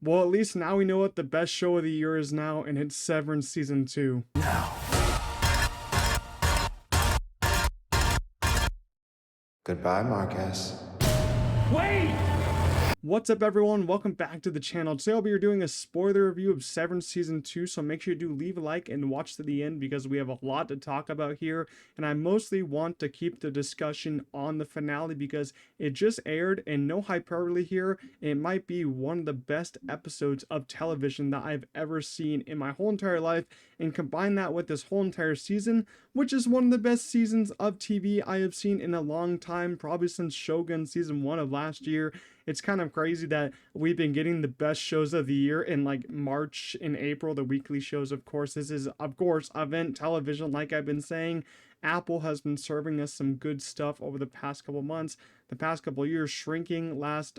Well, at least now we know what the best show of the year is now, and it's Severance Season 2. Goodbye, Marcus. Wait! What's up, everyone? Welcome back to the channel. Today I'll be doing a spoiler review of Severance Season 2, so make sure you do leave a like and watch to the end because we have a lot to talk about here, and I mostly want to keep the discussion on the finale because it just aired, and no hyperbole here, it might be one of the best episodes of television that I've ever seen in my whole entire life, and combine that with this whole entire season, which is one of the best seasons of TV I have seen in a long time, probably since Shogun Season 1 of last year. It's kind of crazy that we've been getting the best shows of the year in like March and April, the weekly shows, of course. This is, of course, event television, like I've been saying. Apple has been serving us some good stuff over the past couple months. The past couple years, Shrinking last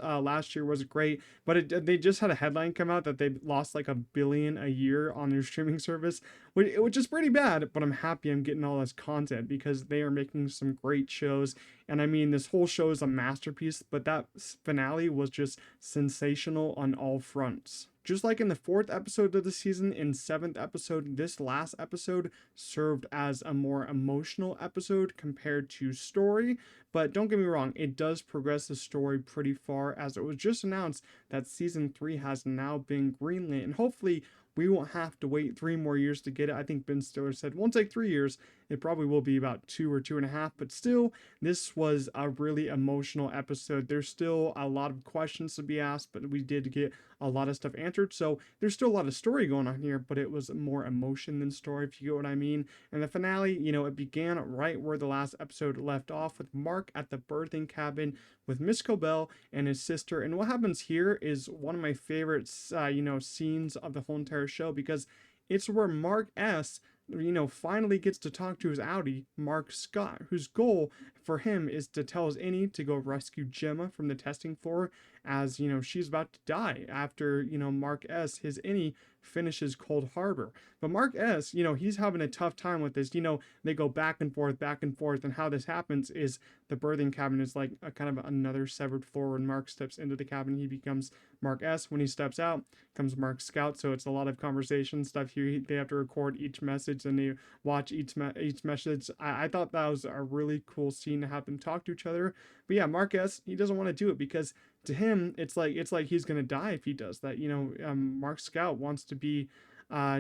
year was great, but they just had a headline come out that they lost like $1 billion a year on their streaming service, which is pretty bad. But I'm happy I'm getting all this content because they are making some great shows. And I mean, this whole show is a masterpiece, but that finale was just sensational on all fronts. Just like in the 4th episode of the season, in 7th episode, this last episode served as a more emotional episode compared to story. But don't get me wrong, it does progress the story pretty far, as it was just announced that season 3 has now been greenlit, and hopefully we won't have to wait 3 more years to get it. I think Ben Stiller said it won't take 3 years. It probably will be about 2 or 2.5, but still, this was a really emotional episode. There's still a lot of questions to be asked, but we did get a lot of stuff answered. So there's still a lot of story going on here, but it was more emotion than story, if you get what I mean. And the finale, you know, it began right where the last episode left off, with Mark at the birthing cabin with Miss Cobell and his sister. And what happens here is one of my favorite, scenes of the whole entire show, because it's where Mark S., finally gets to talk to his Audi, Mark Scott, whose goal for him is to tell his innie to go rescue Gemma from the testing floor, as, she's about to die after, Mark S., his innie, finishes Cold Harbor. But Mark S., he's having a tough time with this. They go back and forth, and how this happens is the birthing cabin is like a kind of another severed floor. When Mark steps into the cabin, he becomes Mark S. When he steps out, comes Mark Scout. So it's a lot of conversation stuff here. They have to record each message, and they watch each message. I thought that was a really cool scene to have them talk to each other. But yeah, Mark S., he doesn't want to do it because to him it's like he's gonna die if he does that. Mark Scout wants to be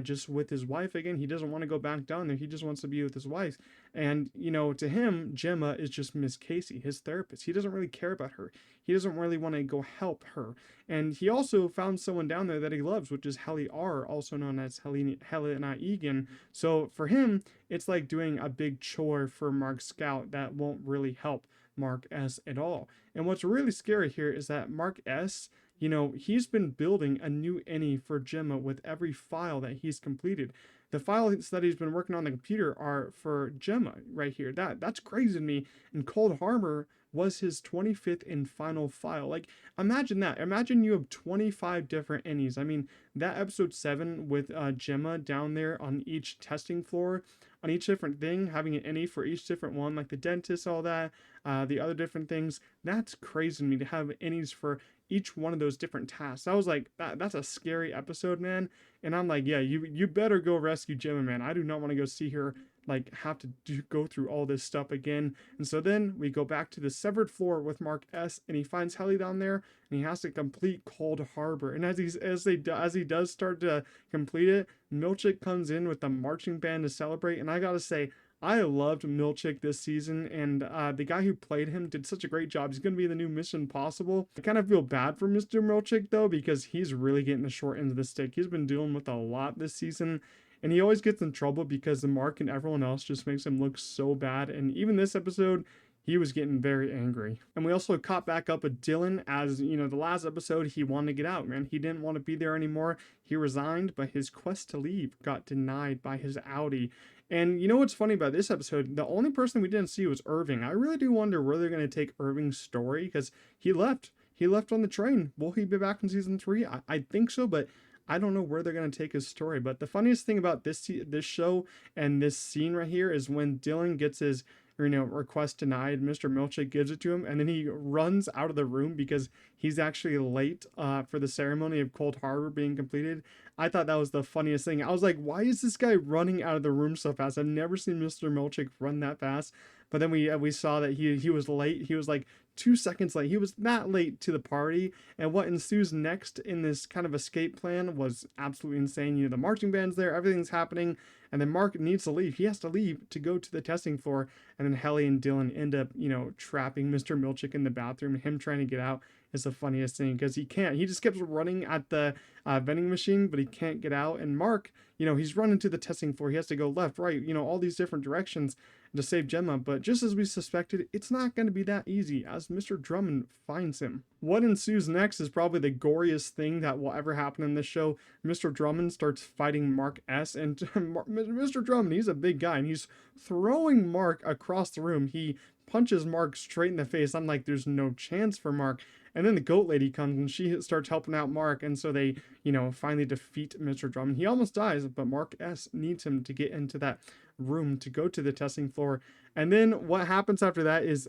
just with his wife again. He doesn't want to go back down there. He just wants to be with his wife. And, to him, Gemma is just Miss Casey, his therapist. He doesn't really care about her. He doesn't really want to go help her. And he also found someone down there that he loves, which is Helly R., also known as Helena Egan. So for him, it's like doing a big chore for Mark Scout that won't really help Mark S. at all. And what's really scary here is that Mark S., he's been building a new innie for Gemma with every file that he's completed. The files that he's been working on the computer are for Gemma right here. That's crazy to me. And Cold Harbor was his 25th and final file. Like, imagine that. Imagine you have 25 different innies. I mean, that episode 7 with Gemma down there on each testing floor, on each different thing, having an innie for each different one, like the dentist, all that, the other different things. That's crazy to me to have innies for each one of those different tasks. I was like, that's a scary episode, man. And I'm like, yeah, you better go rescue Gemma, man. I do not want to go see her like have to go through all this stuff again. And so then we go back to the severed floor with Mark S., and he finds Helly down there, and he has to complete Cold Harbor. And as he does start to complete it, Milchick comes in with the marching band to celebrate. And I gotta say, I loved Milchick this season, and the guy who played him did such a great job. He's going to be the new Mission Impossible. I kind of feel bad for Mr. Milchick, though, because he's really getting the short end of the stick. He's been dealing with a lot this season, and he always gets in trouble because the Mark and everyone else just makes him look so bad. And even this episode, he was getting very angry. And we also caught back up with Dylan, as, the last episode, he wanted to get out, man. He didn't want to be there anymore. He resigned, but his quest to leave got denied by his Audi. And you know what's funny about this episode? The only person we didn't see was Irving. I really do wonder where they're going to take Irving's story, because he left. He left on the train. Will he be back in season 3? I think so, but I don't know where they're going to take his story. But the funniest thing about this show and this scene right here is when Dylan gets his request denied. Mr. Milchick gives it to him, and then he runs out of the room because he's actually late for the ceremony of Cold Harbor being completed. I thought that was the funniest thing. I was like, why is this guy running out of the room so fast? I've never seen Mr. Milchick run that fast. But then we saw that he was late. He was like 2 seconds late. He was that late to the party. And what ensues next in this kind of escape plan was absolutely insane. The marching band's there, everything's happening, and then Mark needs to leave. He has to leave to go to the testing floor, and then Helly and Dylan end up, trapping Mr. Milchick in the bathroom. Him trying to get out is the funniest thing because he can't. He just keeps running at the vending machine, but he can't get out. And Mark, he's running to the testing floor. He has to go left, right, all these different directions to save Gemma. But just as we suspected, it's not going to be that easy as Mr. Drummond finds him. What ensues next is probably the goriest thing that will ever happen in this show. Mr. Drummond starts fighting Mark S. And Mr. Drummond, he's a big guy, and he's throwing Mark across the room. He punches Mark straight in the face. I'm like, there's no chance for Mark. And then the goat lady comes and she starts helping out Mark. And so they, finally defeat Mr. Drummond. He almost dies, but Mark S. needs him to get into that room to go to the testing floor. And then what happens after that is,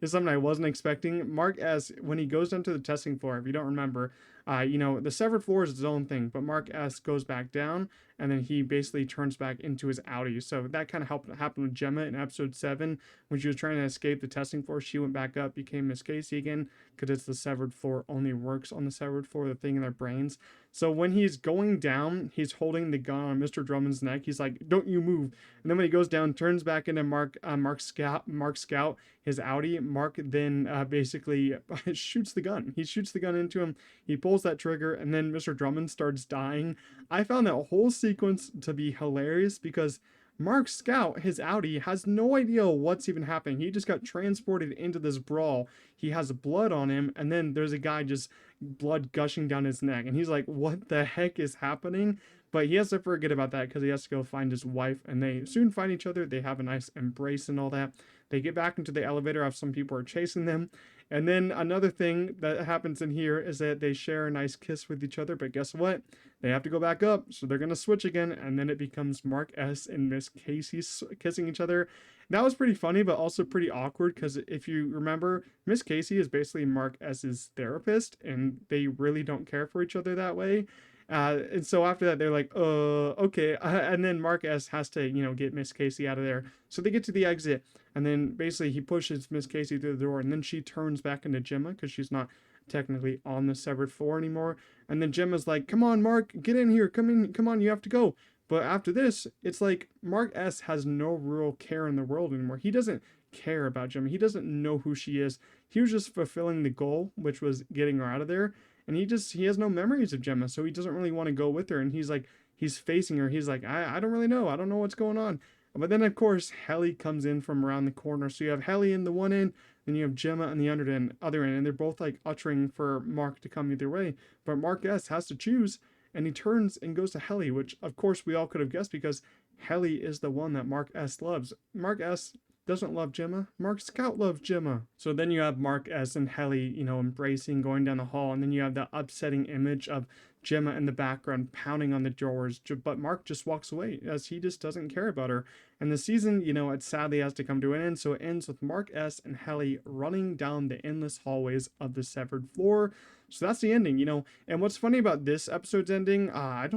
is something I wasn't expecting. Mark S., when he goes down to the testing floor, if you don't remember, the severed floor is its own thing, but Mark S. goes back down, and then he basically turns back into his Audi. So that kind of happened with Gemma in episode 7. When she was trying to escape the testing floor, she went back up, became Miss Casey again, because it's the severed floor, only works on the severed floor, the thing in their brains. So when he's going down, he's holding the gun on Mr. Drummond's neck. He's like, don't you move. And then when he goes down, turns back into Mark Scout, his Audi. Mark then basically shoots the gun. He shoots the gun into him. He pulls that trigger, and then Mr. Drummond starts dying. I found that whole sequence to be hilarious because Mark Scout, his Audi, has no idea what's even happening. He just got transported into this brawl. He has blood on him, and then there's a guy just blood gushing down his neck. And he's like, what the heck is happening? But he has to forget about that because he has to go find his wife, and they soon find each other. They have a nice embrace and all that. They get back into the elevator as some people are chasing them. And then another thing that happens in here is that they share a nice kiss with each other. But guess what? They have to go back up. So they're going to switch again. And then it becomes Mark S. and Miss Casey kissing each other. That was pretty funny, but also pretty awkward. Because if you remember, Miss Casey is basically Mark S.'s therapist. And they really don't care for each other that way. And so after that, they're like, okay. And then Mark S. has to, get Miss Casey out of there. So they get to the exit. And then basically he pushes Miss Casey through the door. And then she turns back into Gemma because she's not technically on the severed floor anymore. And then Gemma's like, come on, Mark, get in here. Come in. Come on, you have to go. But after this, it's like Mark S. has no real care in the world anymore. He doesn't care about Gemma. He doesn't know who she is. He was just fulfilling the goal, which was getting her out of there. And he has no memories of Gemma, so he doesn't really want to go with her. And he's facing her. He's like, I don't really know. I don't know what's going on. But then, of course, Helly comes in from around the corner. So you have Helly in the one end, then you have Gemma on the other end, and they're both like uttering for Mark to come either way. But Mark S. has to choose, and he turns and goes to Helly, which, of course, we all could have guessed because Helly is the one that Mark S. loves. Mark S. doesn't love Gemma. Mark Scout loves Gemma. So then you have Mark S. and Helly, embracing, going down the hall. And then you have the upsetting image of Gemma in the background pounding on the doors. But Mark just walks away as he just doesn't care about her. And the season, it sadly has to come to an end. So it ends with Mark S. and Helly running down the endless hallways of the severed floor. So that's the ending, And what's funny about this episode's ending, I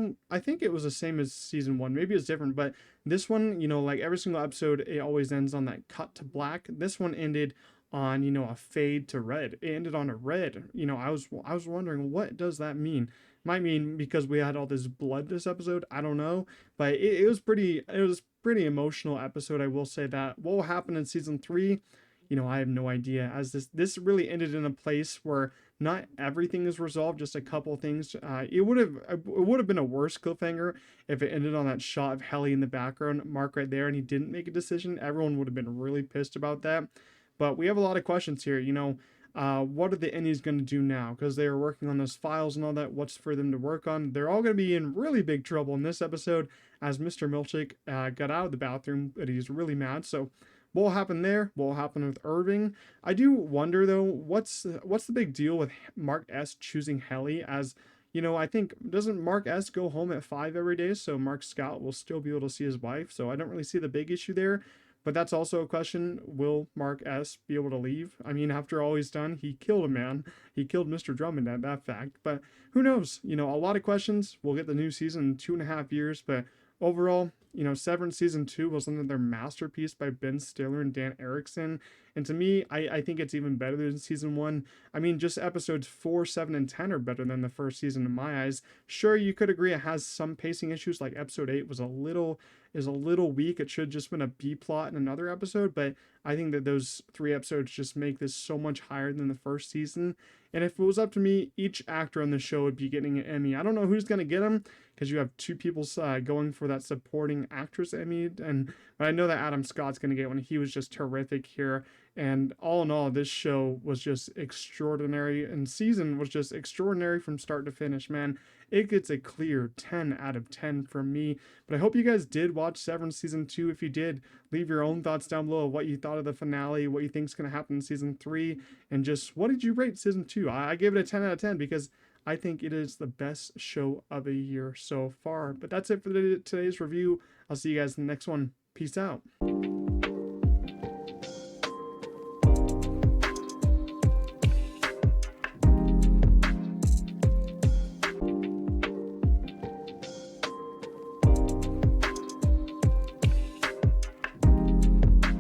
think it was the same as season 1. Maybe it's different, but this one, like every single episode, it always ends on that cut to black. This one ended on, a fade to red. It ended on a red. I was wondering, what does that mean? Might mean because we had all this blood this episode. I don't know, but it was pretty emotional episode. I will say that. What will happen in season 3? I have no idea, as this really ended in a place where not everything is resolved, just a couple things. It would have been a worse cliffhanger if it ended on that shot of Helly in the background, Mark right there, and he didn't make a decision. Everyone would have been really pissed about that. But we have a lot of questions here. What are the Ennies going to do now? Because they were working on those files and all that. What's for them to work on? They're all going to be in really big trouble in this episode, as Mr. Milchick got out of the bathroom, but he's really mad. So what will happen there? What will happen with Irving? I do wonder, though, what's the big deal with Mark S. choosing Helly? As, I think, doesn't Mark S. go home at 5 every day? So Mark Scout will still be able to see his wife. So I don't really see the big issue there. But that's also a question. Will Mark S be able to leave? I mean, after all he's done, he killed a man. He killed Mr. Drummond at that fact. But who knows? You know, a lot of questions. We'll get the new season in 2.5 years. But overall, you know, Severance Season 2 was another masterpiece by Ben Stiller and Dan Erickson. And to me, I think it's even better than Season 1. I mean, just episodes 4, 7, and 10 are better than the first season in my eyes. Sure, you could agree it has some pacing issues, like episode 8 was a little weak. It should have just been a B plot in another episode, but I think that those 3 episodes just make this so much higher than the first season. And if it was up to me, each actor on the show would be getting an Emmy. I don't know who's going to get them, because you have 2 people going for that supporting actress Emmy, but I know that Adam Scott's going to get one. He was just terrific here. And all in all, this show was just extraordinary, and season was just extraordinary from start to finish, man. It gets a clear 10 out of 10 from me. But I hope you guys did watch Severance Season 2. If you did, leave your own thoughts down below of what you thought of the finale, what you think is going to happen in Season 3, and just what did you rate Season 2? I gave it a 10 out of 10 because I think it is the best show of the year so far. But that's it for today's review. I'll see you guys in the next one. Peace out.